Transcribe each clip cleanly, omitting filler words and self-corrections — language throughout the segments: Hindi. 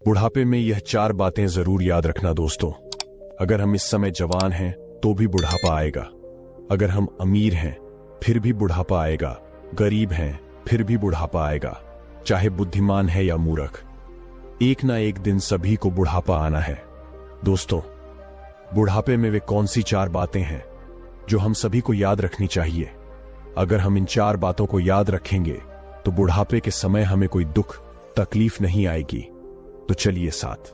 बुढ़ापे में यह 4 बातें जरूर याद रखना दोस्तों। अगर हम इस समय जवान हैं तो भी बुढ़ापा आएगा। अगर हम अमीर हैं फिर भी बुढ़ापा आएगा। गरीब हैं फिर भी बुढ़ापा आएगा। चाहे बुद्धिमान है या मूर्ख, एक ना एक दिन सभी को बुढ़ापा आना है। दोस्तों, बुढ़ापे में वे कौन सी 4 बातें हैं जो हम सभी को याद रखनी चाहिए? अगर हम इन 4 बातों को याद रखेंगे तो बुढ़ापे के समय हमें कोई दुख तकलीफ नहीं आएगी। तो चलिए साथ।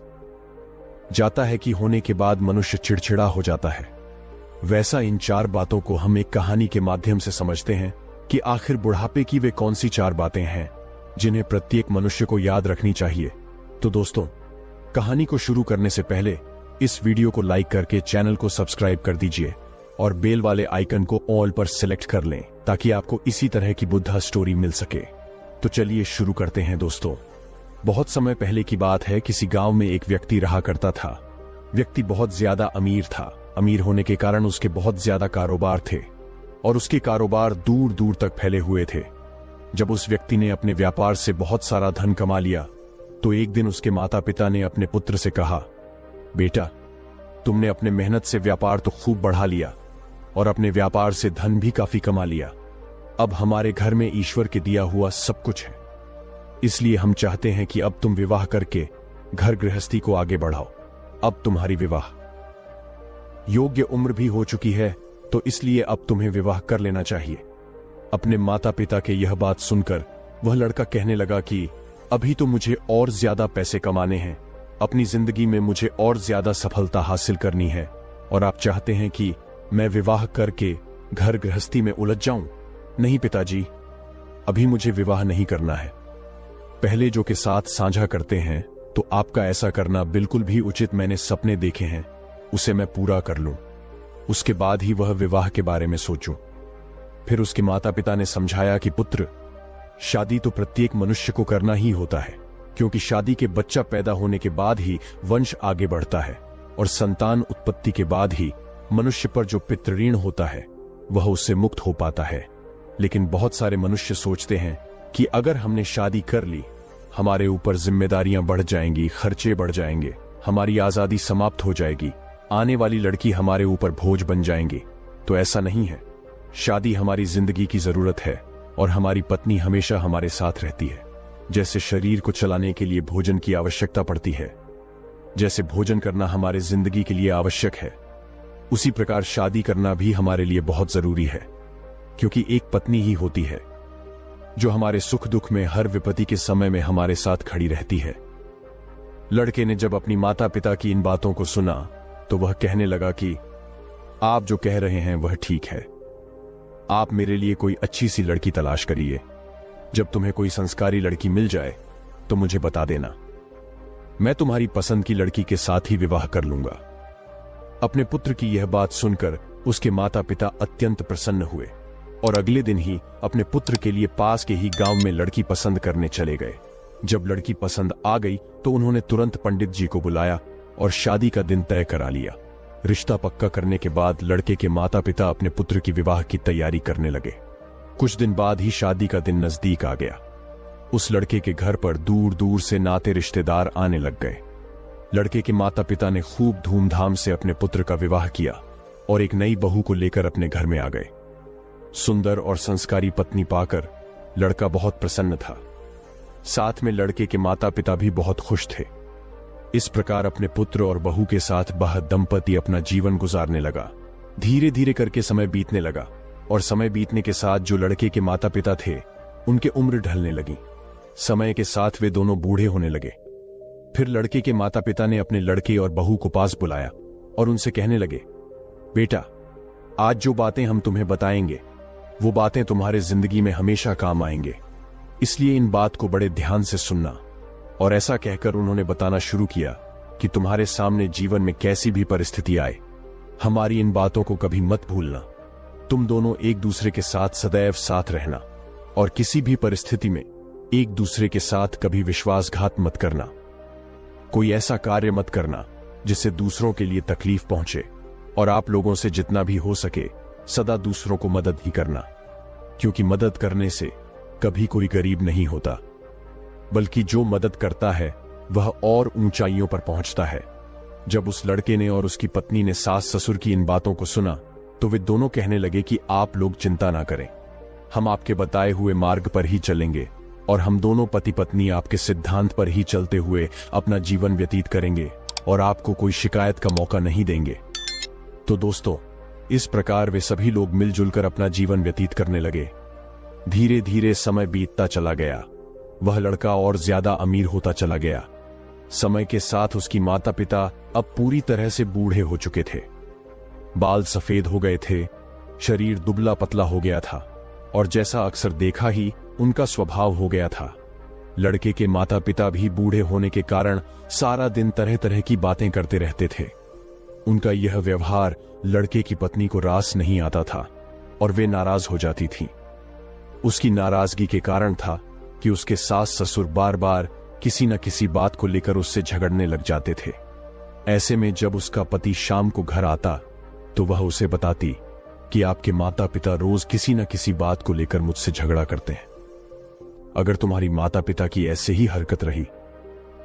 जाता है कि होने के बाद मनुष्य चिड़चिड़ा हो जाता है, वैसा इन 4 बातों को हम एक कहानी के माध्यम से समझते हैं कि आखिर बुढ़ापे की वे कौन सी 4 बातें हैं जिन्हें प्रत्येक मनुष्य को याद रखनी चाहिए। तो दोस्तों, कहानी को शुरू करने से पहले इस वीडियो को लाइक करके चैनल को सब्सक्राइब कर दीजिए और बेल वाले आइकन को ऑल पर सिलेक्ट कर लें ताकि आपको इसी तरह की बुद्धा स्टोरी मिल सके। तो चलिए शुरू करते हैं दोस्तों। बहुत समय पहले की बात है। किसी गांव में एक व्यक्ति रहा करता था। व्यक्ति बहुत ज्यादा अमीर था। अमीर होने के कारण उसके बहुत ज्यादा कारोबार थे और उसके कारोबार दूर दूर तक फैले हुए थे। जब उस व्यक्ति ने अपने व्यापार से बहुत सारा धन कमा लिया तो एक दिन उसके माता पिता ने अपने पुत्र से कहा, बेटा, तुमने अपने मेहनत से व्यापार तो खूब बढ़ा लिया और अपने व्यापार से धन भी काफी कमा लिया। अब हमारे घर में ईश्वर के दिया हुआ सब कुछ है, इसलिए हम चाहते हैं कि अब तुम विवाह करके घर गृहस्थी को आगे बढ़ाओ। अब तुम्हारी विवाह योग्य उम्र भी हो चुकी है, तो इसलिए अब तुम्हें विवाह कर लेना चाहिए। अपने माता पिता के यह बात सुनकर वह लड़का कहने लगा कि अभी तो मुझे और ज्यादा पैसे कमाने हैं, अपनी जिंदगी में मुझे और ज्यादा सफलता हासिल करनी है और आप चाहते हैं कि मैं विवाह करके घर गृहस्थी में उलझ जाऊं। नहीं पिताजी, अभी मुझे विवाह नहीं करना है। पहले जो के साथ साझा करते हैं तो आपका ऐसा करना बिल्कुल भी उचित। मैंने सपने देखे हैं, उसे मैं पूरा कर लूं, उसके बाद ही वह विवाह के बारे में सोचूं। फिर उसके माता पिता ने समझाया कि पुत्र, शादी तो प्रत्येक मनुष्य को करना ही होता है, क्योंकि शादी के बच्चा पैदा होने के बाद ही वंश आगे बढ़ता है और संतान उत्पत्ति के बाद ही मनुष्य पर जो पितृऋण होता है वह उससे मुक्त हो पाता है। लेकिन बहुत सारे मनुष्य सोचते हैं कि अगर हमने शादी कर ली, हमारे ऊपर जिम्मेदारियां बढ़ जाएंगी, खर्चे बढ़ जाएंगे, हमारी आजादी समाप्त हो जाएगी, आने वाली लड़की हमारे ऊपर बोझ बन जाएंगी। तो ऐसा नहीं है। शादी हमारी जिंदगी की जरूरत है और हमारी पत्नी हमेशा हमारे साथ रहती है। जैसे शरीर को चलाने के लिए भोजन की आवश्यकता पड़ती है, जैसे भोजन करना हमारे जिंदगी के लिए आवश्यक है, उसी प्रकार शादी करना भी हमारे लिए बहुत जरूरी है, क्योंकि एक पत्नी ही होती है जो हमारे सुख दुख में, हर विपत्ति के समय में हमारे साथ खड़ी रहती है। लड़के ने जब अपनी माता पिता की इन बातों को सुना तो वह कहने लगा कि आप जो कह रहे हैं वह ठीक है। आप मेरे लिए कोई अच्छी सी लड़की तलाश करिए। जब तुम्हें कोई संस्कारी लड़की मिल जाए तो मुझे बता देना, मैं तुम्हारी पसंद की लड़की के साथ ही विवाह कर लूंगा। अपने पुत्र की यह बात सुनकर उसके माता पिता अत्यंत प्रसन्न हुए और अगले दिन ही अपने पुत्र के लिए पास के ही गांव में लड़की पसंद करने चले गए। जब लड़की पसंद आ गई तो उन्होंने तुरंत पंडित जी को बुलाया और शादी का दिन तय करा लिया। रिश्ता पक्का करने के बाद लड़के के माता पिता अपने पुत्र की विवाह की तैयारी करने लगे। कुछ दिन बाद ही शादी का दिन नजदीक आ गया। उस लड़के के घर पर दूर दूर से नाते रिश्तेदार आने लग गए। लड़के के माता पिता ने खूब धूमधाम से अपने पुत्र का विवाह किया और एक नई बहू को लेकर अपने घर में आ गए। सुंदर और संस्कारी पत्नी पाकर लड़का बहुत प्रसन्न था। साथ में लड़के के माता पिता भी बहुत खुश थे। इस प्रकार अपने पुत्र और बहू के साथ वह दंपति अपना जीवन गुजारने लगा। धीरे धीरे करके समय बीतने लगा और समय बीतने के साथ जो लड़के के माता पिता थे उनके उम्र ढलने लगी। समय के साथ वे दोनों बूढ़े होने लगे। फिर लड़के के माता पिता ने अपने लड़के और बहू को पास बुलाया और उनसे कहने लगे, बेटा, आज जो बातें हम तुम्हें बताएंगे वो बातें तुम्हारे जिंदगी में हमेशा काम आएंगे, इसलिए इन बात को बड़े ध्यान से सुनना। और ऐसा कहकर उन्होंने बताना शुरू किया कि तुम्हारे सामने जीवन में कैसी भी परिस्थिति आए, हमारी इन बातों को कभी मत भूलना। तुम दोनों एक दूसरे के साथ सदैव साथ रहना और किसी भी परिस्थिति में एक दूसरे के साथ कभी विश्वासघात मत करना। कोई ऐसा कार्य मत करना जिससे दूसरों के लिए तकलीफ पहुंचे और आप लोगों से जितना भी हो सके सदा दूसरों को मदद ही करना, क्योंकि मदद करने से कभी कोई गरीब नहीं होता, बल्कि जो मदद करता है वह और ऊंचाइयों पर पहुंचता है। जब उस लड़के ने और उसकी पत्नी ने सास ससुर की इन बातों को सुना तो वे दोनों कहने लगे कि आप लोग चिंता ना करें, हम आपके बताए हुए मार्ग पर ही चलेंगे और हम दोनों पति पत्नी आपके सिद्धांत पर ही चलते हुए अपना जीवन व्यतीत करेंगे और आपको कोई शिकायत का मौका नहीं देंगे। तो दोस्तों, इस प्रकार वे सभी लोग मिलजुल कर अपना जीवन व्यतीत करने लगे। धीरे धीरे समय बीतता चला गया। वह लड़का और ज्यादा अमीर होता चला गया। समय के साथ उसकी माता पिता अब पूरी तरह से बूढ़े हो चुके थे। बाल सफेद हो गए थे, शरीर दुबला पतला हो गया था और जैसा अक्सर देखा ही उनका स्वभाव हो गया था। लड़के के माता पिता भी बूढ़े होने के कारण सारा दिन तरह तरह की बातें करते रहते थे। उनका यह व्यवहार लड़के की पत्नी को रास नहीं आता था और वे नाराज हो जाती थीं। उसकी नाराजगी के कारण था कि उसके सास ससुर बार बार किसी न किसी बात को लेकर उससे झगड़ने लग जाते थे। ऐसे में जब उसका पति शाम को घर आता तो वह उसे बताती कि आपके माता पिता रोज किसी न किसी बात को लेकर मुझसे झगड़ा करते हैं। अगर तुम्हारी माता पिता की ऐसे ही हरकत रही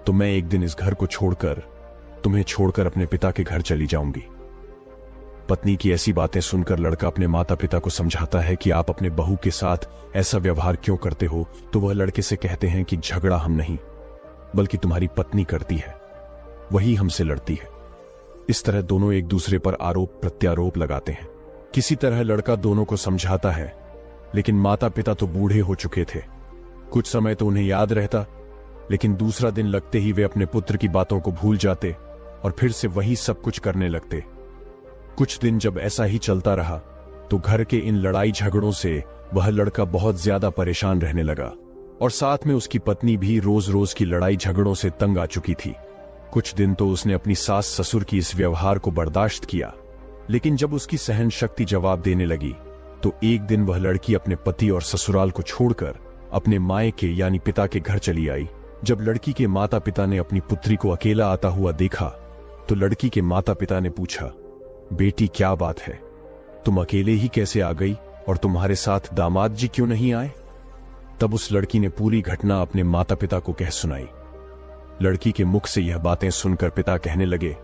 तो मैं एक दिन इस घर को छोड़कर तुम्हें छोड़कर अपने पिता के घर चली जाऊंगी। पत्नी की ऐसी बातें सुनकर लड़का अपने माता पिता को समझाता है कि आप अपने बहू के साथ ऐसा व्यवहार क्यों करते हो, तो वह लड़के से कहते हैं कि झगड़ा हम नहीं बल्कि तुम्हारी पत्नी करती है, वही हमसे लड़ती है। इस तरह दोनों एक दूसरे पर आरोप प्रत्यारोप लगाते हैं। किसी तरह लड़का दोनों को समझाता है, लेकिन माता पिता तो बूढ़े हो चुके थे। कुछ समय तो उन्हें याद रहता, लेकिन दूसरा दिन लगते ही वे अपने पुत्र की बातों को भूल जाते और फिर से वही सब कुछ करने लगते। कुछ दिन जब ऐसा ही चलता रहा तो घर के इन लड़ाई झगड़ों से वह लड़का बहुत ज्यादा परेशान रहने लगा और साथ में उसकी पत्नी भी रोज रोज की लड़ाई झगड़ों से तंग आ चुकी थी। कुछ दिन तो उसने अपनी सास ससुर की इस व्यवहार को बर्दाश्त किया, लेकिन जब उसकी सहन शक्ति जवाब देने लगी तो एक दिन वह लड़की अपने पति और ससुराल को छोड़कर अपने मायके यानी पिता के घर चली आई। जब लड़की के माता पिता ने अपनी पुत्री को अकेला आता हुआ देखा तो लड़की के माता पिता ने पूछा, बेटी क्या बात है, तुम अकेले ही कैसे आ गई और तुम्हारे साथ दामाद जी क्यों नहीं आए? तब उस लड़की ने पूरी घटना अपने माता पिता को कह सुनाई। लड़की के मुख से यह बातें सुनकर पिता कहने लगे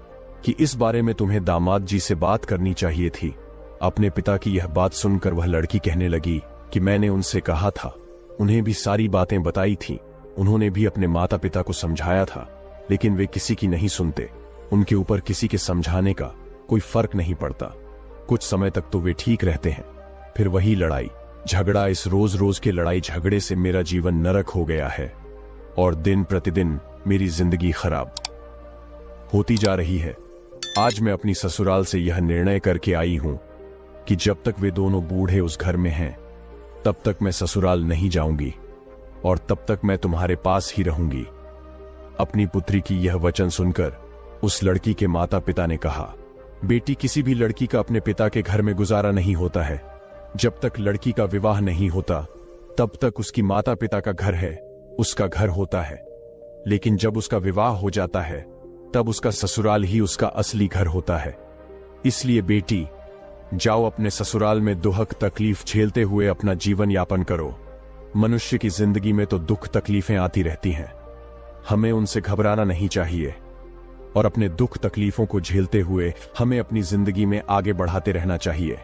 कि इस बारे में तुम्हें दामाद जी से बात करनी चाहिए थी। अपने पिता की यह बात सुनकर वह लड़की कहने लगी कि मैंने उनसे कहा था, उन्हें भी सारी बातें बताई थी, उन्होंने भी अपने माता पिता को समझाया था, लेकिन वे किसी की नहीं सुनते। उनके ऊपर किसी के समझाने का कोई फर्क नहीं पड़ता। कुछ समय तक तो वे ठीक रहते हैं, फिर वही लड़ाई झगड़ा। इस रोज रोज के लड़ाई झगड़े से मेरा जीवन नरक हो गया है और दिन प्रतिदिन मेरी जिंदगी खराब होती जा रही है। आज मैं अपनी ससुराल से यह निर्णय करके आई हूं कि जब तक वे दोनों बूढ़े उस घर में हैं तब तक मैं ससुराल नहीं जाऊंगी और तब तक मैं तुम्हारे पास ही रहूंगी। अपनी पुत्री की यह वचन सुनकर उस लड़की के माता पिता ने कहा, बेटी, किसी भी लड़की का अपने पिता के घर में गुजारा नहीं होता है। जब तक लड़की का विवाह नहीं होता तब तक उसकी माता पिता का घर है, उसका घर होता है, लेकिन जब उसका विवाह हो जाता है तब उसका ससुराल ही उसका असली घर होता है। इसलिए बेटी, जाओ अपने ससुराल में दुहक तकलीफ झेलते हुए अपना जीवन यापन करो। मनुष्य की जिंदगी में तो दुख तकलीफें आती रहती हैं, हमें उनसे घबराना नहीं चाहिए और अपने दुख तकलीफों को झेलते हुए हमें अपनी जिंदगी में आगे बढ़ाते रहना चाहिए।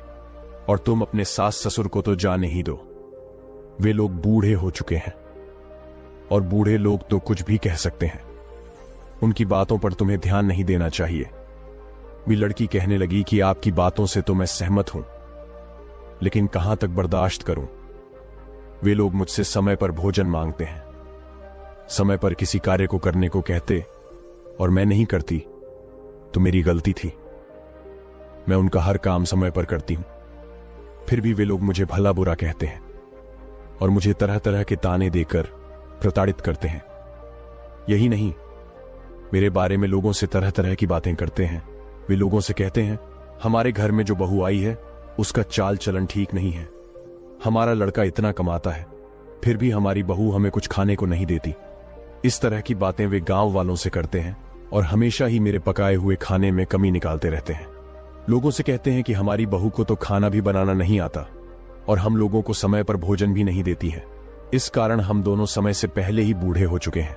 और तुम अपने सास ससुर को तो जाने ही दो, वे लोग बूढ़े हो चुके हैं और बूढ़े लोग तो कुछ भी कह सकते हैं, उनकी बातों पर तुम्हें ध्यान नहीं देना चाहिए। भी लड़की कहने लगी कि आपकी बातों से तो मैं सहमत हूं, लेकिन कहां तक बर्दाश्त करूं। वे लोग मुझसे समय पर भोजन मांगते हैं, समय पर किसी कार्य को करने को कहते और मैं नहीं करती तो मेरी गलती थी। मैं उनका हर काम समय पर करती हूं, फिर भी वे लोग मुझे भला बुरा कहते हैं और मुझे तरह तरह के ताने देकर प्रताड़ित करते हैं। यही नहीं, मेरे बारे में लोगों से तरह तरह की बातें करते हैं। वे लोगों से कहते हैं, हमारे घर में जो बहू आई है उसका चाल चलन ठीक नहीं है, हमारा लड़का इतना कमाता है फिर भी हमारी बहू हमें कुछ खाने को नहीं देती। इस तरह की बातें वे गांव वालों से करते हैं और हमेशा ही मेरे पकाए हुए खाने में कमी निकालते रहते हैं। लोगों से कहते हैं कि हमारी बहू को तो खाना भी बनाना नहीं आता और हम लोगों को समय पर भोजन भी नहीं देती है। इस कारण हम दोनों समय से पहले ही बूढ़े हो चुके हैं।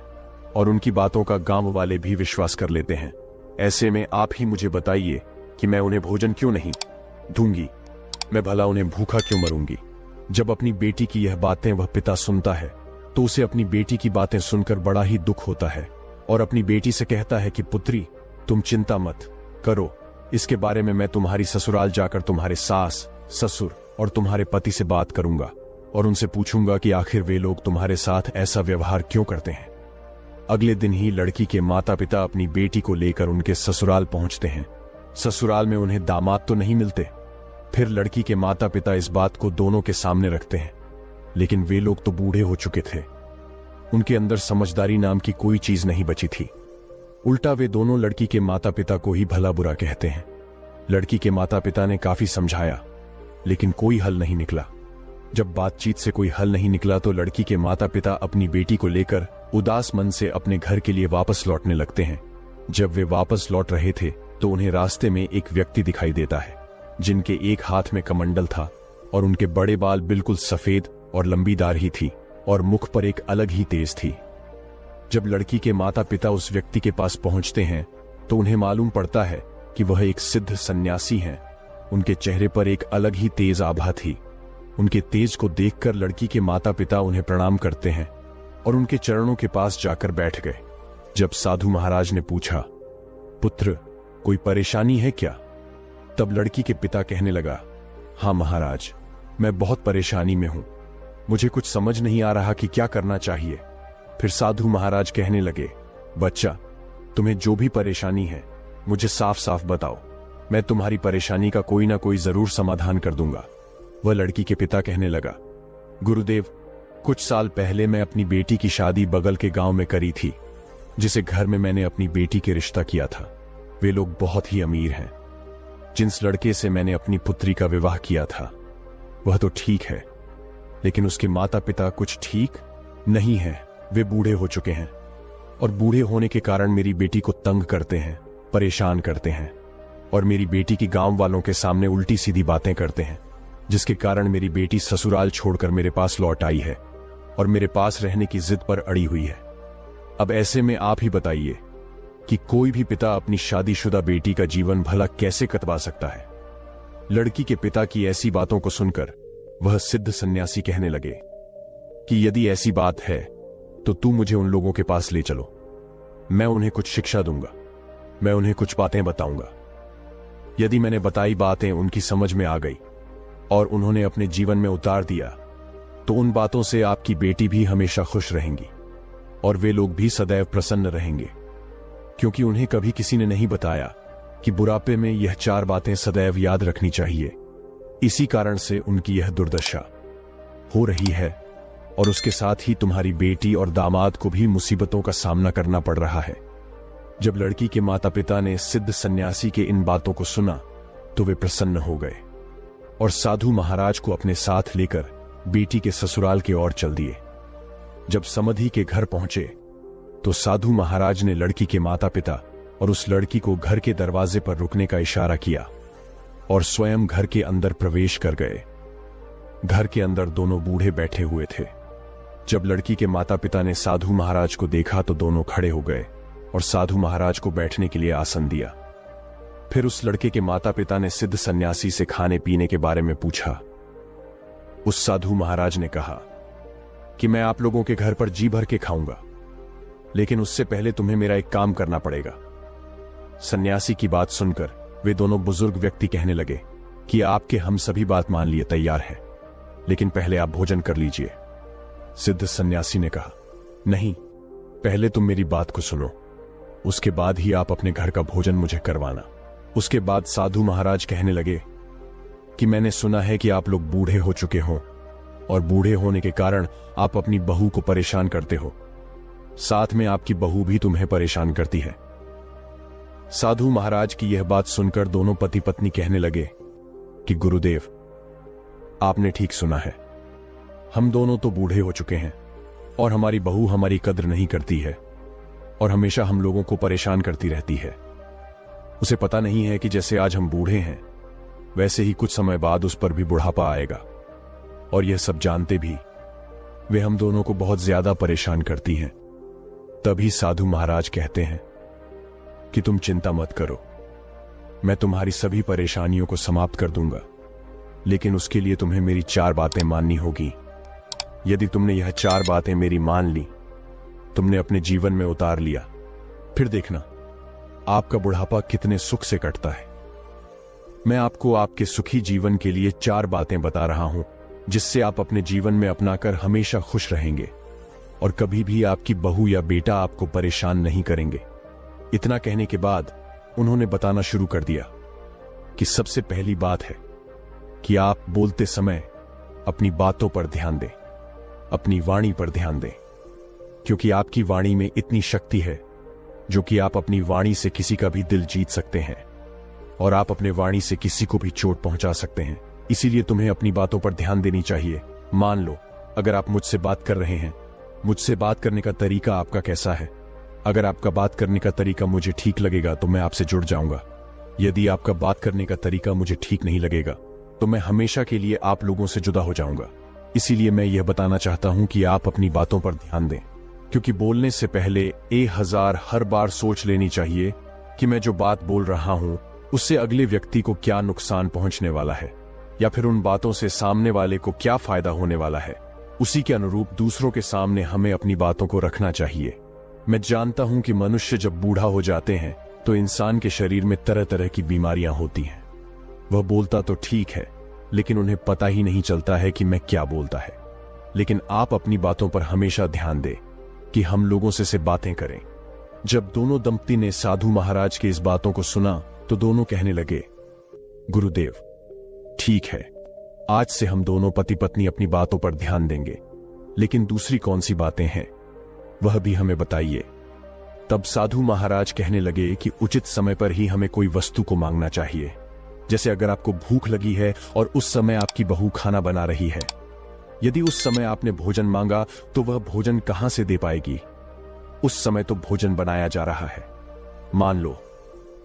और उनकी बातों का गांव वाले भी विश्वास कर लेते हैं। ऐसे में आप ही मुझे बताइए कि मैं उन्हें भोजन क्यों नहीं दूंगी? मैं भला उन्हें भूखा क्यों मरूंगी? जब अपनी बेटी की यह बातें वह पिता सुनता है तो उसे अपनी बेटी की बातें सुनकर बड़ा ही दुख होता है और अपनी बेटी से कहता है कि पुत्री, तुम चिंता मत करो, इसके बारे में मैं तुम्हारी ससुराल जाकर तुम्हारे सास, ससुर और तुम्हारे पति से बात करूंगा और उनसे पूछूंगा कि आखिर वे लोग तुम्हारे साथ ऐसा व्यवहार क्यों करते हैं। अगले दिन ही लड़की के माता पिता अपनी बेटी को लेकर उनके ससुराल पहुंचते हैं। ससुराल में उन्हें दामाद तो नहीं मिलते। फिर लड़की के माता पिता इस बात को दोनों के सामने रखते हैं, लेकिन वे लोग तो बूढ़े हो चुके थे। उनके अंदर समझदारी नाम की कोई चीज नहीं बची थी। उल्टा वे दोनों लड़की के माता पिता को ही भला बुरा कहते हैं। लड़की के माता पिता ने काफी समझाया, लेकिन कोई हल नहीं निकला। जब बातचीत से कोई हल नहीं निकला तो लड़की के माता पिता अपनी बेटी को लेकर उदास मन से अपने घर के लिए वापस लौटने लगते हैं। जब वे वापस लौट रहे थे तो उन्हें रास्ते में एक व्यक्ति दिखाई देता है, जिनके एक हाथ में कमंडल था और उनके बड़े बाल बिल्कुल सफेद और लंबी दाढ़ी थी और मुख पर एक अलग ही तेज थी। जब लड़की के माता पिता उस व्यक्ति के पास पहुंचते हैं तो उन्हें मालूम पड़ता है कि वह एक सिद्ध सन्यासी हैं। उनके चेहरे पर एक अलग ही तेज आभा थी। उनके तेज को देखकर लड़की के माता पिता उन्हें प्रणाम करते हैं और उनके चरणों के पास जाकर बैठ गए। जब साधु महाराज ने पूछा, पुत्र, कोई परेशानी है क्या? तब लड़की के पिता कहने लगा, हाँ महाराज, मैं बहुत परेशानी में हूं, मुझे कुछ समझ नहीं आ रहा कि क्या करना चाहिए। फिर साधु महाराज कहने लगे, बच्चा, तुम्हें जो भी परेशानी है मुझे साफ साफ बताओ, मैं तुम्हारी परेशानी का कोई ना कोई जरूर समाधान कर दूंगा। वह लड़की के पिता कहने लगा, गुरुदेव, कुछ साल पहले मैं अपनी बेटी की शादी बगल के गांव में करी थी, जिसे घर में मैंने अपनी बेटी के रिश्ता किया था। वे लोग बहुत ही अमीर हैं। जिस लड़के से मैंने अपनी पुत्री का विवाह किया था वह तो ठीक है, लेकिन उसके माता पिता कुछ ठीक नहीं है। वे बूढ़े हो चुके हैं और बूढ़े होने के कारण मेरी बेटी को तंग करते हैं, परेशान करते हैं और मेरी बेटी की गांव वालों के सामने उल्टी सीधी बातें करते हैं, जिसके कारण मेरी बेटी ससुराल छोड़कर मेरे पास लौट आई है और मेरे पास रहने की जिद पर अड़ी हुई है। अब ऐसे में आप ही बताइए कि कोई भी पिता अपनी शादीशुदा बेटी का जीवन भला कैसे कटवा सकता है? लड़की के पिता की ऐसी बातों को सुनकर वह सिद्ध सन्यासी कहने लगे कि यदि ऐसी बात है तो तू मुझे उन लोगों के पास ले चलो, मैं उन्हें कुछ शिक्षा दूंगा, मैं उन्हें कुछ बातें बताऊंगा। यदि मैंने बताई बातें उनकी समझ में आ गई और उन्होंने अपने जीवन में उतार दिया तो उन बातों से आपकी बेटी भी हमेशा खुश रहेंगी और वे लोग भी सदैव प्रसन्न रहेंगे, क्योंकि उन्हें कभी किसी ने नहीं बताया कि बुढ़ापे में यह 4 बातें सदैव याद रखनी चाहिए। इसी कारण से उनकी यह दुर्दशा हो रही है और उसके साथ ही तुम्हारी बेटी और दामाद को भी मुसीबतों का सामना करना पड़ रहा है। जब लड़की के माता पिता ने सिद्ध सन्यासी के इन बातों को सुना तो वे प्रसन्न हो गए और साधु महाराज को अपने साथ लेकर बेटी के ससुराल की ओर चल दिए। जब समधी के घर पहुंचे तो साधु महाराज ने लड़की के माता पिता और उस लड़की को घर के दरवाजे पर रुकने का इशारा किया और स्वयं घर के अंदर प्रवेश कर गए। घर के अंदर दोनों बूढ़े बैठे हुए थे। जब लड़की के माता पिता ने साधु महाराज को देखा तो दोनों खड़े हो गए और साधु महाराज को बैठने के लिए आसन दिया। फिर उस लड़के के माता पिता ने सिद्ध सन्यासी से खाने पीने के बारे में पूछा। उस साधु महाराज ने कहा कि मैं आप लोगों के घर पर जी भर के खाऊंगा, लेकिन उससे पहले तुम्हें मेरा एक काम करना पड़ेगा। सन्यासी की बात सुनकर वे दोनों बुजुर्ग व्यक्ति कहने लगे कि आपके हम सभी बात मान लिए तैयार हैं, लेकिन पहले आप भोजन कर लीजिए। सिद्ध सन्यासी ने कहा, नहीं, पहले तुम मेरी बात को सुनो, उसके बाद ही आप अपने घर का भोजन मुझे करवाना। उसके बाद साधु महाराज कहने लगे कि मैंने सुना है कि आप लोग बूढ़े हो चुके हो और बूढ़े होने के कारण आप अपनी बहू को परेशान करते हो, साथ में आपकी बहू भी तुम्हें परेशान करती है। साधु महाराज की यह बात सुनकर दोनों पति पत्नी कहने लगे कि गुरुदेव, आपने ठीक सुना है, हम दोनों तो बूढ़े हो चुके हैं और हमारी बहू हमारी कद्र नहीं करती है और हमेशा हम लोगों को परेशान करती रहती है। उसे पता नहीं है कि जैसे आज हम बूढ़े हैं वैसे ही कुछ समय बाद उस पर भी बुढ़ापा आएगा, और यह सब जानते भी वे हम दोनों को बहुत ज्यादा परेशान करती हैं। तभी साधु महाराज कहते हैं कि तुम चिंता मत करो, मैं तुम्हारी सभी परेशानियों को समाप्त कर दूंगा, लेकिन उसके लिए तुम्हें मेरी 4 बातें माननी होगी। यदि तुमने यह 4 बातें मेरी मान ली, तुमने अपने जीवन में उतार लिया, फिर देखना आपका बुढ़ापा कितने सुख से कटता है। मैं आपको आपके सुखी जीवन के लिए 4 बातें बता रहा हूं, जिससे आप अपने जीवन में अपनाकर हमेशा खुश रहेंगे और कभी भी आपकी बहू या बेटा आपको परेशान नहीं करेंगे। इतना कहने के बाद उन्होंने बताना शुरू कर दिया कि सबसे पहली बात है कि आप बोलते समय अपनी बातों पर ध्यान दें, अपनी वाणी पर ध्यान दें, क्योंकि आपकी वाणी में इतनी शक्ति है जो कि आप अपनी वाणी से किसी का भी दिल जीत सकते हैं और आप अपने वाणी से किसी को भी चोट पहुंचा सकते हैं। इसीलिए तुम्हें अपनी बातों पर ध्यान देनी चाहिए। मान लो अगर आप मुझसे बात कर रहे हैं, मुझसे बात करने का तरीका आपका कैसा है? अगर आपका बात करने का तरीका मुझे ठीक लगेगा तो मैं आपसे जुड़ जाऊंगा। यदि आपका बात करने का तरीका मुझे ठीक नहीं लगेगा तो मैं हमेशा के लिए आप लोगों से जुदा हो जाऊंगा। इसीलिए मैं यह बताना चाहता हूं कि आप अपनी बातों पर ध्यान दें, क्योंकि बोलने से पहले 1000 हर बार सोच लेनी चाहिए कि मैं जो बात बोल रहा हूं उससे अगले व्यक्ति को क्या नुकसान पहुंचने वाला है, या फिर उन बातों से सामने वाले को क्या फायदा होने वाला है। उसी के अनुरूप दूसरों के सामने हमें अपनी बातों को रखना चाहिए। मैं जानता हूं कि मनुष्य जब बूढ़ा हो जाते हैं तो इंसान के शरीर में तरह तरह की बीमारियां होती हैं। वह बोलता तो ठीक है, लेकिन उन्हें पता ही नहीं चलता है कि मैं क्या बोलता है। लेकिन आप अपनी बातों पर हमेशा ध्यान दें कि हम लोगों से बातें करें। जब दोनों दंपति ने साधु महाराज की इस बातों को सुना तो दोनों कहने लगे, गुरुदेव ठीक है, आज से हम दोनों पति पत्नी अपनी बातों पर ध्यान देंगे, लेकिन दूसरी कौन सी बातें हैं वह भी हमें बताइए। तब साधु महाराज कहने लगे कि उचित समय पर ही हमें कोई वस्तु को मांगना चाहिए। जैसे अगर आपको भूख लगी है और उस समय आपकी बहू खाना बना रही है, यदि उस समय आपने भोजन मांगा तो वह भोजन कहां से दे पाएगी? उस समय तो भोजन बनाया जा रहा है। मान लो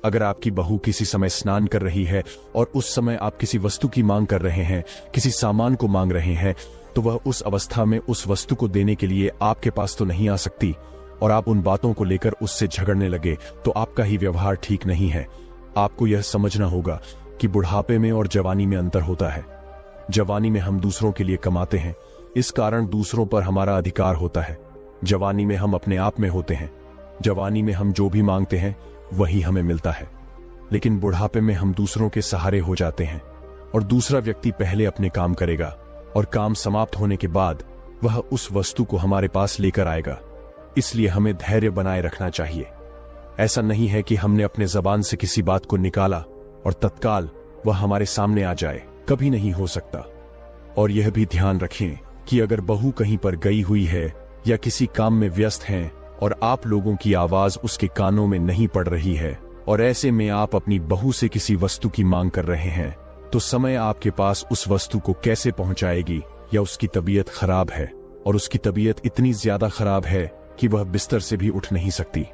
अगर आपकी बहू किसी समय स्नान कर रही है और उस समय आप किसी वस्तु की मांग कर रहे हैं, किसी सामान को मांग रहे हैं, तो वह उस अवस्था में उस वस्तु को देने के लिए आपके पास तो नहीं आ सकती और आप उन बातों को लेकर उससे झगड़ने लगे तो आपका ही व्यवहार ठीक नहीं है। आपको यह समझना होगा कि बुढ़ापे में और जवानी में अंतर होता है। जवानी में हम दूसरों के लिए कमाते हैं, इस कारण दूसरों पर हमारा अधिकार होता है। जवानी में हम अपने आप में होते हैं। जवानी में हम जो भी मांगते हैं वही हमें मिलता है। लेकिन बुढ़ापे में हम दूसरों के सहारे हो जाते हैं और दूसरा व्यक्ति पहले अपने काम करेगा और काम समाप्त होने के बाद वह उस वस्तु को हमारे पास लेकर आएगा। इसलिए हमें धैर्य बनाए रखना चाहिए। ऐसा नहीं है कि हमने अपने जबान से किसी बात को निकाला और तत्काल वह हमारे सामने आ जाए, कभी नहीं हो सकता। और यह भी ध्यान रखें कि अगर बहू कहीं पर गई हुई है या किसी काम में व्यस्त हैं और आप लोगों की आवाज उसके कानों में नहीं पड़ रही है और ऐसे में आप अपनी बहू से किसी वस्तु की मांग कर रहे हैं, तो समय आपके पास उस वस्तु को कैसे पहुंचाएगी? या उसकी तबीयत खराब है और उसकी तबीयत इतनी ज्यादा खराब है कि वह बिस्तर से भी उठ नहीं सकती,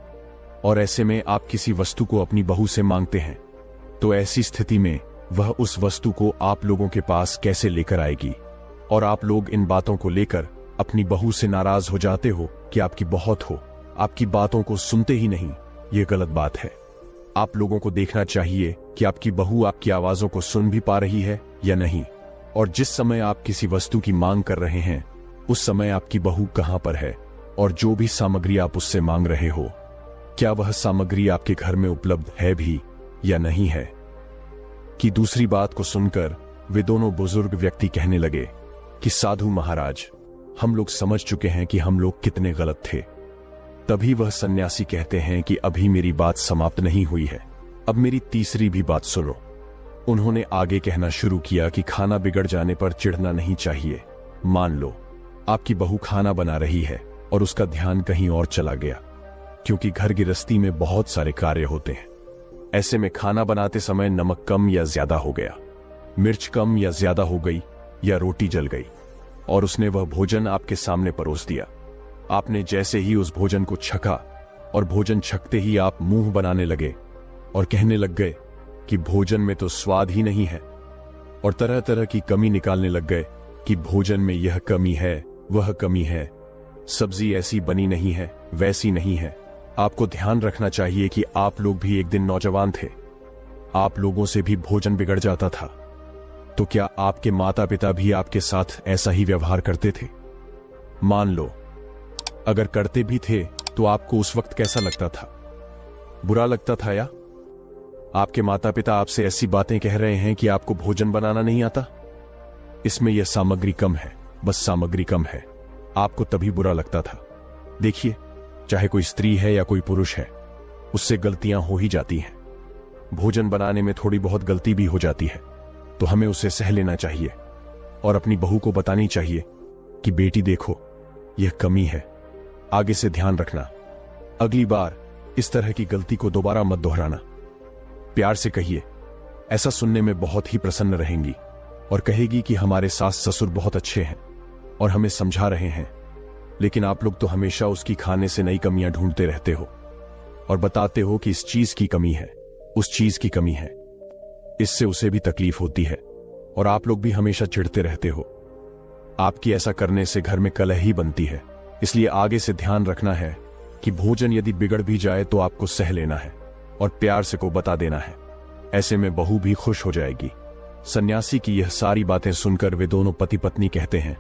और ऐसे में आप किसी वस्तु को अपनी बहू से मांगते हैं, तो ऐसी स्थिति में वह उस वस्तु को आप लोगों के पास कैसे लेकर आएगी? और आप लोग इन बातों को लेकर अपनी बहू से नाराज हो जाते हो कि आपकी बहुत हो, आपकी बातों को सुनते ही नहीं। यह गलत बात है। आप लोगों को देखना चाहिए कि आपकी बहू आपकी आवाजों को सुन भी पा रही है या नहीं, और जिस समय आप किसी वस्तु की मांग कर रहे हैं उस समय आपकी बहू कहां पर है, और जो भी सामग्री आप उससे मांग रहे हो क्या वह सामग्री आपके घर में उपलब्ध है भी या नहीं है। कि दूसरी बात को सुनकर वे दोनों बुजुर्ग व्यक्ति कहने लगे कि साधु महाराज, हम लोग समझ चुके हैं कि हम लोग कितने गलत थे। तभी वह सन्यासी कहते हैं कि अभी मेरी बात समाप्त नहीं हुई है, अब मेरी तीसरी भी बात सुनो। उन्होंने आगे कहना शुरू किया कि खाना बिगड़ जाने पर चिढ़ना नहीं चाहिए। मान लो आपकी बहू खाना बना रही है और उसका ध्यान कहीं और चला गया, क्योंकि घर गृहस्थी में बहुत सारे कार्य होते हैं। ऐसे में खाना बनाते समय नमक कम या ज्यादा हो गया, मिर्च कम या ज्यादा हो गई, या रोटी जल गई और उसने वह भोजन आपके सामने परोस दिया। आपने जैसे ही उस भोजन को छका और भोजन छकते ही आप मुंह बनाने लगे और कहने लग गए कि भोजन में तो स्वाद ही नहीं है, और तरह तरह की कमी निकालने लग गए कि भोजन में यह कमी है, वह कमी है, सब्जी ऐसी बनी नहीं है, वैसी नहीं है। आपको ध्यान रखना चाहिए कि आप लोग भी एक दिन नौजवान थे। आप लोगों से भी भोजन बिगड़ जाता था। तो क्या आपके माता पिता भी आपके साथ ऐसा ही व्यवहार करते थे? मान लो अगर करते भी थे तो आपको उस वक्त कैसा लगता था? बुरा लगता था या? आपके माता पिता आपसे ऐसी बातें कह रहे हैं कि आपको भोजन बनाना नहीं आता। इसमें यह सामग्री कम है, बस सामग्री कम है। आपको तभी बुरा लगता था। देखिए, चाहे कोई स्त्री है या कोई पुरुष है, उससे गलतियां हो ही जाती हैं। भोजन बनाने में थोड़ी बहुत गलती भी हो जाती है, तो हमें उसे सह लेना चाहिए और अपनी बहू को बतानी चाहिए कि बेटी देखो, यह कमी है, आगे से ध्यान रखना। अगली बार इस तरह की गलती को दोबारा मत दोहराना। प्यार से कहिए। ऐसा सुनने में बहुत ही प्रसन्न रहेंगी और कहेगी कि हमारे सास ससुर बहुत अच्छे हैं और हमें समझा रहे हैं। लेकिन आप लोग तो हमेशा उसकी खाने से नई कमियां ढूंढते रहते हो और बताते हो कि इस चीज की कमी है, उस चीज की कमी है। इससे उसे भी तकलीफ होती है और आप लोग भी हमेशा चिढ़ते रहते हो। आपकी ऐसा करने से घर में कलह ही बनती है। इसलिए आगे से ध्यान रखना है कि भोजन यदि बिगड़ भी जाए तो आपको सह लेना है और प्यार से को बता देना है। ऐसे में बहू भी खुश हो जाएगी। सन्यासी की यह सारी बातें सुनकर वे दोनों पति पत्नी कहते हैं,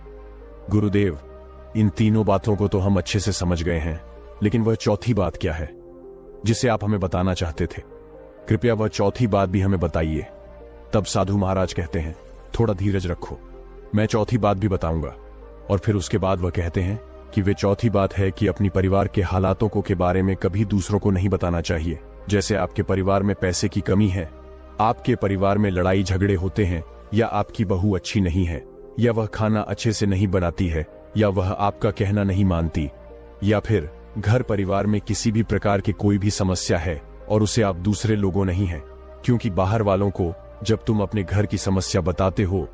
गुरुदेव, इन तीनों बातों को तो हम अच्छे से समझ गए हैं, लेकिन वह चौथी बात क्या है जिसे आप हमें बताना चाहते थे? कृपया वह चौथी बात भी हमें बताइए। तब साधु महाराज कहते हैं, थोड़ा धीरज रखो, मैं चौथी बात भी बताऊंगा। और फिर उसके बाद वह कहते हैं कि वे चौथी बात है कि अपनी परिवार के हालातों को के बारे में कभी दूसरों को नहीं बताना चाहिए। जैसे आपके परिवार में पैसे की कमी है, आपके परिवार में लड़ाई झगड़े होते हैं, या आपकी बहू अच्छी नहीं है, या वह खाना अच्छे से नहीं बनाती है, या वह आपका कहना नहीं मानती, या फिर घर परिवार में किसी भी प्रकार की कोई भी समस्या है और उसे आप दूसरे लोगों नहीं है। क्योंकि बाहर वालों को जब तुम अपने घर की समस्या बताते हो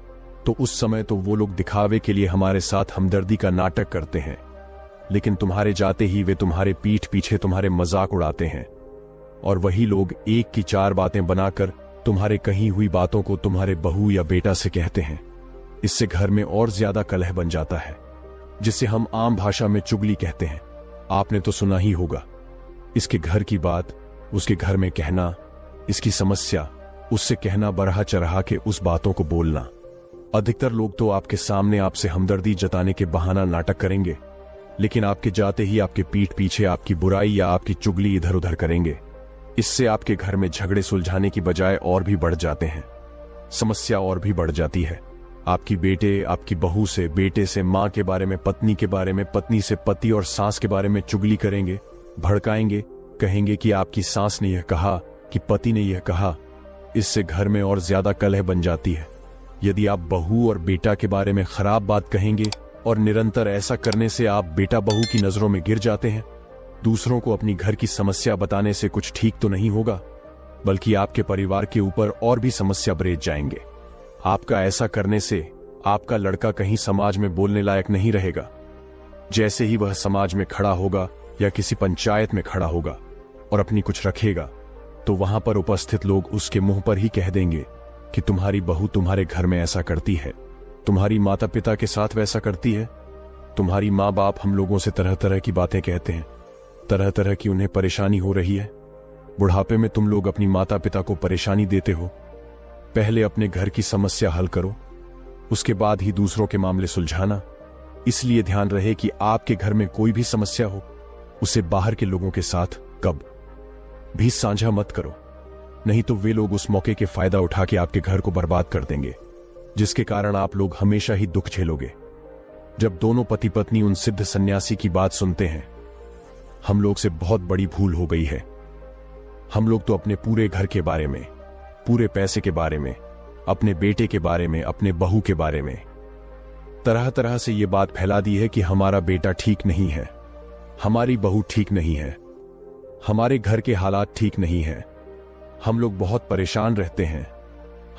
तो उस समय तो वो लोग दिखावे के लिए हमारे साथ हमदर्दी का नाटक करते हैं, लेकिन तुम्हारे जाते ही वे तुम्हारे पीठ पीछे तुम्हारे मजाक उड़ाते हैं और वही लोग एक की चार बातें बनाकर तुम्हारे कही हुई बातों को तुम्हारे बहू या बेटा से कहते हैं। इससे घर में और ज्यादा कलह बन जाता है, जिसे हम आम भाषा में चुगली कहते हैं। आपने तो सुना ही होगा। इसके घर की बात उसके घर में कहना, इसकी समस्या उससे कहना, बढ़ा चढ़ा के उस बातों को बोलना। अधिकतर लोग तो आपके सामने आपसे हमदर्दी जताने के बहाना नाटक करेंगे, लेकिन आपके जाते ही आपके पीठ पीछे आपकी बुराई या आपकी चुगली इधर उधर करेंगे। इससे आपके घर में झगड़े सुलझाने की बजाय और भी बढ़ जाते हैं, समस्या और भी बढ़ जाती है। आपकी बेटे आपकी बहू से, बेटे से माँ के बारे में, पत्नी के बारे में, पत्नी से पति और सास के बारे में चुगली करेंगे, भड़काएंगे, कहेंगे कि आपकी सास ने यह कहा, कि पति ने यह कहा। इससे घर में और ज्यादा कलह बन जाती है। यदि आप बहू और बेटा के बारे में खराब बात कहेंगे और निरंतर ऐसा करने से आप बेटा बहू की नजरों में गिर जाते हैं, दूसरों को अपनी घर की समस्या बताने से कुछ ठीक तो नहीं होगा, बल्कि आपके परिवार के ऊपर और भी समस्या बरेत जाएंगे। आपका ऐसा करने से आपका लड़का कहीं समाज में बोलने लायक नहीं रहेगा। जैसे ही वह समाज में खड़ा होगा या किसी पंचायत में खड़ा होगा और अपनी कुछ रखेगा, तो वहां पर उपस्थित लोग उसके मुंह पर ही कह देंगे कि तुम्हारी बहू तुम्हारे घर में ऐसा करती है, तुम्हारी माता पिता के साथ वैसा करती है, तुम्हारी माँ बाप हम लोगों से तरह तरह की बातें कहते हैं, तरह तरह की उन्हें परेशानी हो रही है। बुढ़ापे में तुम लोग अपनी माता पिता को परेशानी देते हो। पहले अपने घर की समस्या हल करो, उसके बाद ही दूसरों के मामले सुलझाना। इसलिए ध्यान रहे कि आपके घर में कोई भी समस्या हो, उसे बाहर के लोगों के साथ कब भी साझा मत करो, नहीं तो वे लोग उस मौके के फायदा उठा के आपके घर को बर्बाद कर देंगे, जिसके कारण आप लोग हमेशा ही दुख झेलोगे। जब दोनों पति पत्नी उन सिद्ध सन्यासी की बात सुनते हैं, हम लोग से बहुत बड़ी भूल हो गई है। हम लोग तो अपने पूरे घर के बारे में, पूरे पैसे के बारे में, अपने बेटे के बारे में, अपने बहू के बारे में तरह तरह से ये बात फैला दी है कि हमारा बेटा ठीक नहीं है, हमारी बहू ठीक नहीं है, हमारे घर के हालात ठीक नहीं है, हम लोग बहुत परेशान रहते हैं,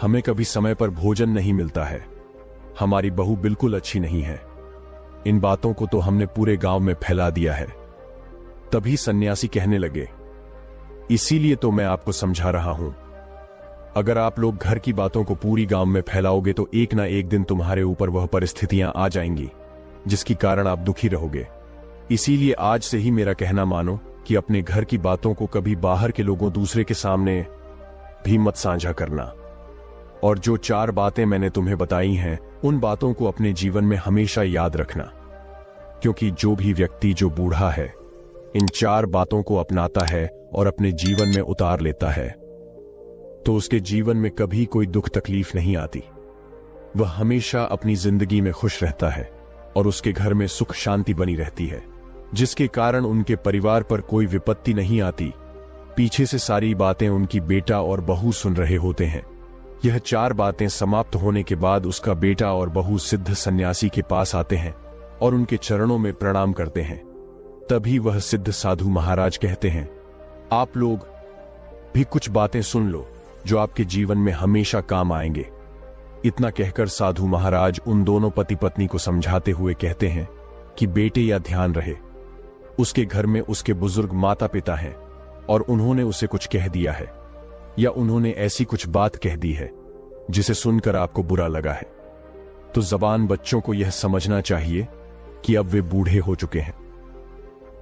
हमें कभी समय पर भोजन नहीं मिलता है, हमारी बहू बिल्कुल अच्छी नहीं है। इन बातों को तो हमने पूरे गांव में फैला दिया है। तभी सन्यासी कहने लगे, इसीलिए तो मैं आपको समझा रहा हूं, अगर आप लोग घर की बातों को पूरी गांव में फैलाओगे तो एक ना एक दिन तुम्हारे ऊपर वह परिस्थितियां आ जाएंगी जिसकी कारण आप दुखी रहोगे। इसीलिए आज से ही मेरा कहना मानो कि अपने घर की बातों को कभी बाहर के लोगों दूसरे के सामने भी मत साझा करना। और जो 4 बातें मैंने तुम्हें बताई हैं, उन बातों को अपने जीवन में हमेशा याद रखना, क्योंकि जो भी व्यक्ति जो बूढ़ा है इन 4 बातों को अपनाता है और अपने जीवन में उतार लेता है तो उसके जीवन में कभी कोई दुख तकलीफ नहीं आती। वह हमेशा अपनी जिंदगी में खुश रहता है और उसके घर में सुख शांति बनी रहती है, जिसके कारण उनके परिवार पर कोई विपत्ति नहीं आती। पीछे से सारी बातें उनकी बेटा और बहू सुन रहे होते हैं। यह 4 बातें समाप्त होने के बाद उसका बेटा और बहू सिद्ध सन्यासी के पास आते हैं और उनके चरणों में प्रणाम करते हैं। तभी वह सिद्ध साधु महाराज कहते हैं, आप लोग भी कुछ बातें सुन लो जो आपके जीवन में हमेशा काम आएंगे। इतना कहकर साधु महाराज उन दोनों पति पत्नी को समझाते हुए कहते हैं कि बेटे या ध्यान रहे, उसके घर में उसके बुजुर्ग माता पिता हैं और उन्होंने उसे कुछ कह दिया है या उन्होंने ऐसी कुछ बात कह दी है जिसे सुनकर आपको बुरा लगा है, तो जबान बच्चों को यह समझना चाहिए कि अब वे बूढ़े हो चुके हैं।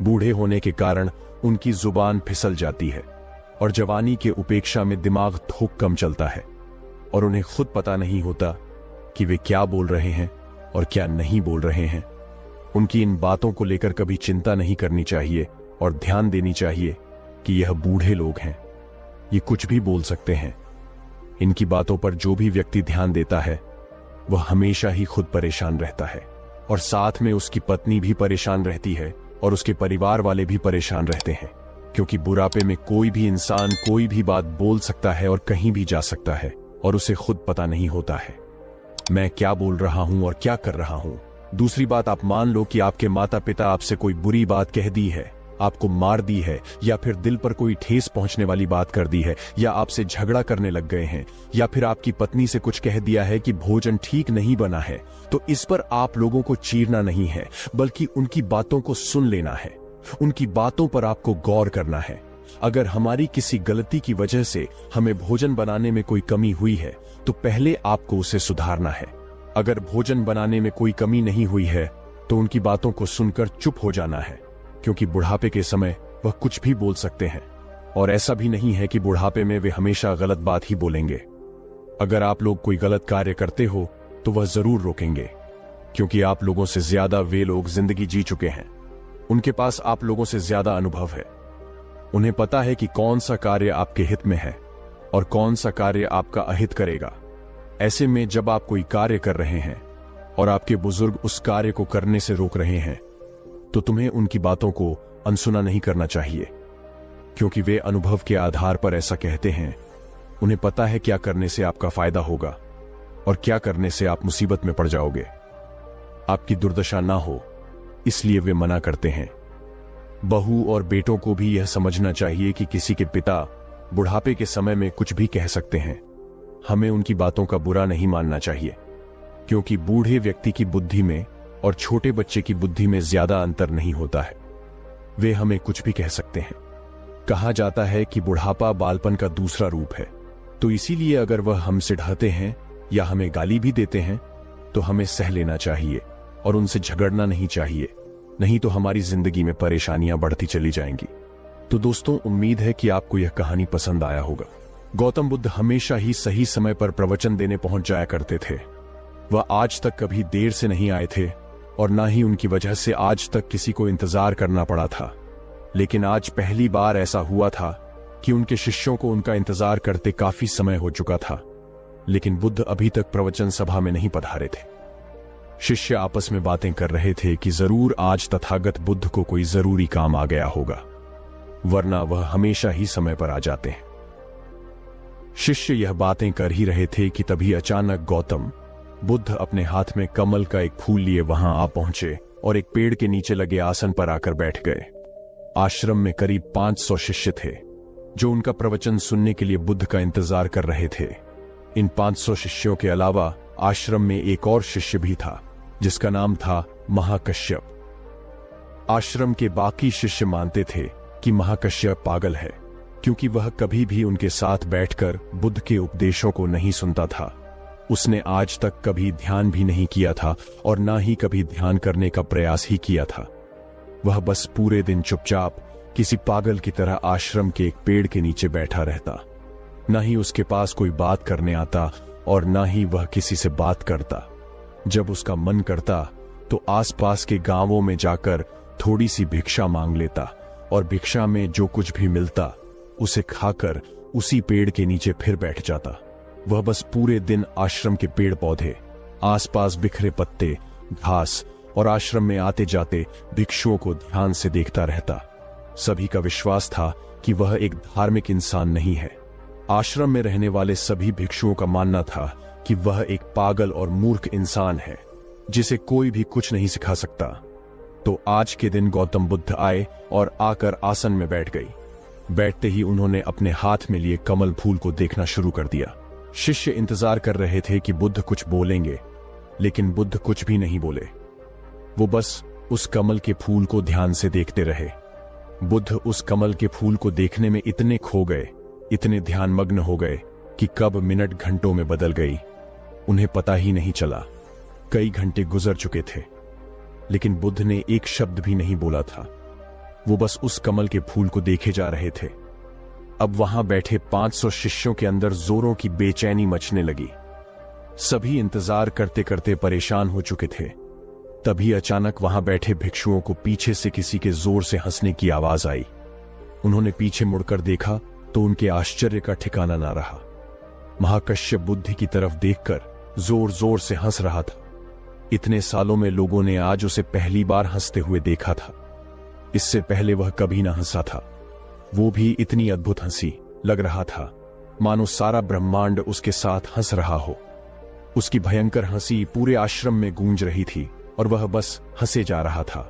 बूढ़े होने के कारण उनकी जुबान फिसल जाती है और जवानी के उपेक्षा में दिमाग थोक कम चलता है और उन्हें खुद पता नहीं होता कि वे क्या बोल रहे हैं और क्या नहीं बोल रहे हैं। उनकी इन बातों को लेकर कभी चिंता नहीं करनी चाहिए और ध्यान देनी चाहिए कि यह बूढ़े लोग हैं, ये कुछ भी बोल सकते हैं। इनकी बातों पर जो भी व्यक्ति ध्यान देता है वह हमेशा ही खुद परेशान रहता है और साथ में उसकी पत्नी भी परेशान रहती है और उसके परिवार वाले भी परेशान रहते हैं, क्योंकि बुढ़ापे में कोई भी इंसान कोई भी बात बोल सकता है और कहीं भी जा सकता है और उसे खुद पता नहीं होता है मैं क्या बोल रहा हूं और क्या कर रहा हूं। दूसरी बात, आप मान लो कि आपके माता पिता आपसे कोई बुरी बात कह दी है, आपको मार दी है या फिर दिल पर कोई ठेस पहुंचने वाली बात कर दी है या आपसे झगड़ा करने लग गए हैं या फिर आपकी पत्नी से कुछ कह दिया है कि भोजन ठीक नहीं बना है, तो इस पर आप लोगों को चीरना नहीं है बल्कि उनकी बातों को सुन लेना है। उनकी बातों पर आपको गौर करना है। अगर हमारी किसी गलती की वजह से हमें भोजन बनाने में कोई कमी हुई है तो पहले आपको उसे सुधारना है। अगर भोजन बनाने में कोई कमी नहीं हुई है तो उनकी बातों को सुनकर चुप हो जाना है, क्योंकि बुढ़ापे के समय वह कुछ भी बोल सकते हैं और ऐसा भी नहीं है कि बुढ़ापे में वे हमेशा गलत बात ही बोलेंगे। अगर आप लोग कोई गलत कार्य करते हो तो वह जरूर रोकेंगे, क्योंकि आप लोगों से ज्यादा वे लोग जिंदगी जी चुके हैं। उनके पास आप लोगों से ज्यादा अनुभव है। उन्हें पता है कि कौन सा कार्य आपके हित में है और कौन सा कार्य आपका अहित करेगा। ऐसे में जब आप कोई कार्य कर रहे हैं और आपके बुजुर्ग उस कार्य को करने से रोक रहे हैं तो तुम्हें उनकी बातों को अनसुना नहीं करना चाहिए, क्योंकि वे अनुभव के आधार पर ऐसा कहते हैं। उन्हें पता है क्या करने से आपका फायदा होगा और क्या करने से आप मुसीबत में पड़ जाओगे, आपकी दुर्दशा ना हो, इसलिए वे मना करते हैं। बहू और बेटों को भी यह समझना चाहिए कि किसी के पिता बुढ़ापे के समय में कुछ भी कह सकते हैं। हमें उनकी बातों का बुरा नहीं मानना चाहिए, क्योंकि बूढ़े व्यक्ति की बुद्धि में और छोटे बच्चे की बुद्धि में ज्यादा अंतर नहीं होता है। वे हमें कुछ भी कह सकते हैं। कहा जाता है कि बुढ़ापा बालपन का दूसरा रूप है, तो इसीलिए अगर वह हमसे ढहते हैं या हमें गाली भी देते हैं तो हमें सह लेना चाहिए और उनसे झगड़ना नहीं चाहिए, नहीं तो हमारी जिंदगी में परेशानियां बढ़ती चली जाएंगी। तो दोस्तों, उम्मीद है कि आपको यह कहानी पसंद आया होगा। गौतम बुद्ध हमेशा ही सही समय पर प्रवचन देने पहुंच जाया करते थे। वह आज तक कभी देर से नहीं आए थे और ना ही उनकी वजह से आज तक किसी को इंतजार करना पड़ा था। लेकिन आज पहली बार ऐसा हुआ था कि उनके शिष्यों को उनका इंतजार करते काफी समय हो चुका था, लेकिन बुद्ध अभी तक प्रवचन सभा में नहीं पधारे थे। शिष्य आपस में बातें कर रहे थे कि जरूर आज तथागत बुद्ध को कोई जरूरी काम आ गया होगा, वरना वह हमेशा ही समय पर आ जाते हैं। शिष्य यह बातें कर ही रहे थे कि तभी अचानक गौतम बुद्ध अपने हाथ में कमल का एक फूल लिए वहां आ पहुंचे और एक पेड़ के नीचे लगे आसन पर आकर बैठ गए। आश्रम में करीब 500 शिष्य थे जो उनका प्रवचन सुनने के लिए बुद्ध का इंतजार कर रहे थे। इन 500 शिष्यों के अलावा आश्रम में एक और शिष्य भी था जिसका नाम था महाकश्यप। आश्रम के बाकी शिष्य मानते थे कि महाकश्यप पागल है, क्योंकि वह कभी भी उनके साथ बैठकर बुद्ध के उपदेशों को नहीं सुनता था। उसने आज तक कभी ध्यान भी नहीं किया था और ना ही कभी ध्यान करने का प्रयास ही किया था। वह बस पूरे दिन चुपचाप किसी पागल की तरह आश्रम के एक पेड़ के नीचे बैठा रहता। न ही उसके पास कोई बात करने आता और न ही वह किसी से बात करता। जब उसका मन करता तो आसपास के गांवों में जाकर थोड़ी सी भिक्षा मांग लेता और भिक्षा में जो कुछ भी मिलता उसे खाकर उसी पेड़ के नीचे फिर बैठ जाता। वह बस पूरे दिन आश्रम के पेड़ पौधे, आसपास बिखरे पत्ते, घास और आश्रम में आते जाते भिक्षुओं को ध्यान से देखता रहता। सभी का विश्वास था कि वह एक धार्मिक इंसान नहीं है। आश्रम में रहने वाले सभी भिक्षुओं का मानना था कि वह एक पागल और मूर्ख इंसान है जिसे कोई भी कुछ नहीं सिखा सकता। तो आज के दिन गौतम बुद्ध आए और आकर आसन में बैठ गई। बैठते ही उन्होंने अपने हाथ में लिए कमल फूल को देखना शुरू कर दिया। शिष्य इंतजार कर रहे थे कि बुद्ध कुछ बोलेंगे, लेकिन बुद्ध कुछ भी नहीं बोले। वो बस उस कमल के फूल को ध्यान से देखते रहे। बुद्ध उस कमल के फूल को देखने में इतने खो गए, इतने ध्यानमग्न हो गए कि कब मिनट घंटों में बदल गई उन्हें पता ही नहीं चला। कई घंटे गुजर चुके थे, लेकिन बुद्ध ने एक शब्द भी नहीं बोला था। वो बस उस कमल के फूल को देखे जा रहे थे। अब वहां बैठे 500 शिष्यों के अंदर जोरों की बेचैनी मचने लगी। सभी इंतजार करते करते परेशान हो चुके थे। तभी अचानक वहां बैठे भिक्षुओं को पीछे से किसी के जोर से हंसने की आवाज आई। उन्होंने पीछे मुड़कर देखा तो उनके आश्चर्य का ठिकाना ना रहा। महाकश्यप बुद्ध की तरफ देखकर जोर जोर से हंस रहा था। इतने सालों में लोगों ने आज उसे पहली बार हंसते हुए देखा था। इससे पहले वह कभी ना हंसा था। वो भी इतनी अद्भुत हंसी, लग रहा था मानो सारा ब्रह्मांड उसके साथ हंस रहा हो। उसकी भयंकर हंसी पूरे आश्रम में गूंज रही थी और वह बस हंसे जा रहा था।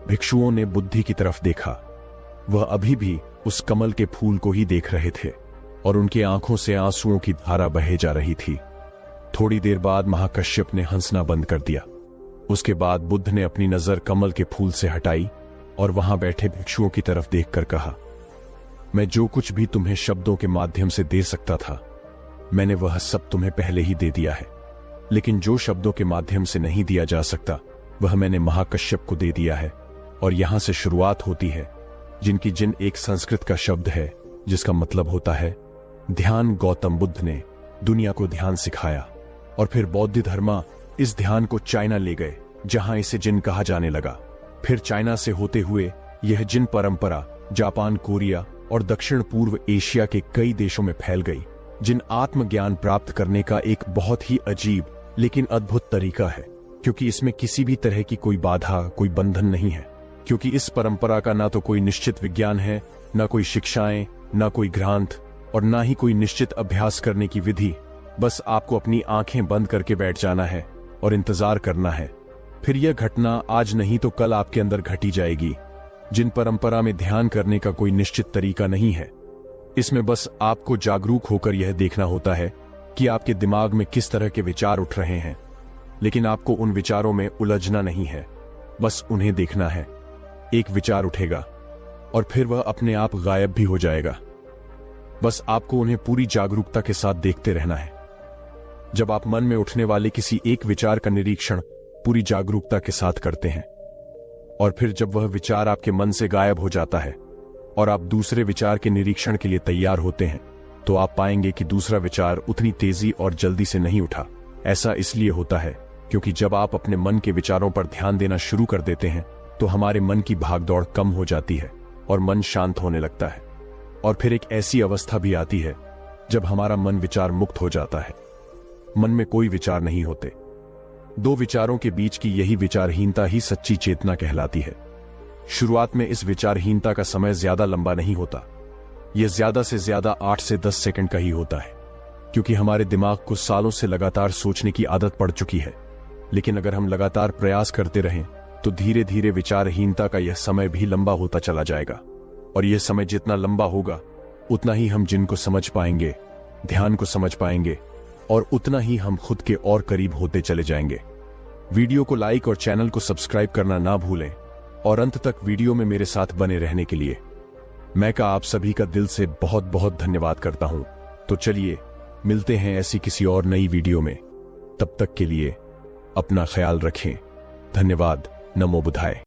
भिक्षुओं ने बुद्ध की तरफ देखा। वह अभी भी उस कमल के फूल को ही देख रहे थे और उनकी आंखों से आंसुओं की धारा बहे जा रही थी। थोड़ी देर बाद महाकश्यप ने हंसना बंद कर दिया। उसके बाद बुद्ध ने अपनी नजर कमल के फूल से हटाई और वहां बैठे भिक्षुओं की तरफ देखकर कहा, मैं जो कुछ भी तुम्हें शब्दों के माध्यम से दे सकता था, मैंने वह सब तुम्हें पहले ही दे दिया है। लेकिन जो शब्दों के माध्यम से नहीं दिया जा सकता, वह मैंने महाकश्यप को दे दिया है। और यहां से शुरुआत होती है जिनकी जिन एक संस्कृत का शब्द है जिसका मतलब होता है ध्यान। गौतम बुद्ध ने दुनिया को ध्यान सिखाया और फिर बौद्ध धर्म इस ध्यान को चाइना ले गए, जहां इसे जिन कहा जाने लगा। फिर चाइना से होते हुए यह जिन परंपरा जापान, कोरिया और दक्षिण पूर्व एशिया के कई देशों में फैल गई। जिन आत्मज्ञान प्राप्त करने का एक बहुत ही अजीब लेकिन अद्भुत तरीका है, क्योंकि इसमें किसी भी तरह की कोई बाधा, कोई बंधन नहीं है। क्योंकि इस परंपरा का ना तो कोई निश्चित विज्ञान है, ना कोई शिक्षाएं, ना कोई ग्रंथ और ना ही कोई निश्चित अभ्यास करने की विधि। बस आपको अपनी आंखें बंद करके बैठ जाना है और इंतजार करना है। फिर यह घटना आज नहीं तो कल आपके अंदर घटी जाएगी। जिन परंपरा में ध्यान करने का कोई निश्चित तरीका नहीं है। इसमें बस आपको जागरूक होकर यह देखना होता है कि आपके दिमाग में किस तरह के विचार उठ रहे हैं, लेकिन आपको उन विचारों में उलझना नहीं है, बस उन्हें देखना है। एक विचार उठेगा और फिर वह अपने आप गायब भी हो जाएगा। बस आपको उन्हें पूरी जागरूकता के साथ देखते रहना है। जब आप मन में उठने वाले किसी एक विचार का निरीक्षण पूरी जागरूकता के साथ करते हैं और फिर जब वह विचार आपके मन से गायब हो जाता है और आप दूसरे विचार के निरीक्षण के लिए तैयार होते हैं, तो आप पाएंगे कि दूसरा विचार उतनी तेजी और जल्दी से नहीं उठा। ऐसा इसलिए होता है क्योंकि जब आप अपने मन के विचारों पर ध्यान देना शुरू कर देते हैं तो हमारे मन की भागदौड़ कम हो जाती है और मन शांत होने लगता है। और फिर एक ऐसी अवस्था भी आती है जब हमारा मन विचार मुक्त हो जाता है। मन में कोई विचार नहीं होते। दो विचारों के बीच की यही विचारहीनता ही सच्ची चेतना कहलाती है। शुरुआत में इस विचारहीनता का समय ज्यादा लंबा नहीं होता। यह ज्यादा से ज्यादा 8 से 10 सेकंड का ही होता है, क्योंकि हमारे दिमाग को सालों से लगातार सोचने की आदत पड़ चुकी है। लेकिन अगर हम लगातार प्रयास करते रहें तो धीरे धीरे विचारहीनता का यह समय भी लंबा होता चला जाएगा। और यह समय जितना लंबा होगा उतना ही हम जिनको समझ पाएंगे, ध्यान को समझ पाएंगे और उतना ही हम खुद के और करीब होते चले जाएंगे। वीडियो को लाइक और चैनल को सब्सक्राइब करना ना भूलें और अंत तक वीडियो में मेरे साथ बने रहने के लिए मैं आप सभी का दिल से बहुत बहुत धन्यवाद करता हूं। तो चलिए मिलते हैं ऐसी किसी और नई वीडियो में। तब तक के लिए अपना ख्याल रखें। धन्यवाद। नमो बुद्धाय।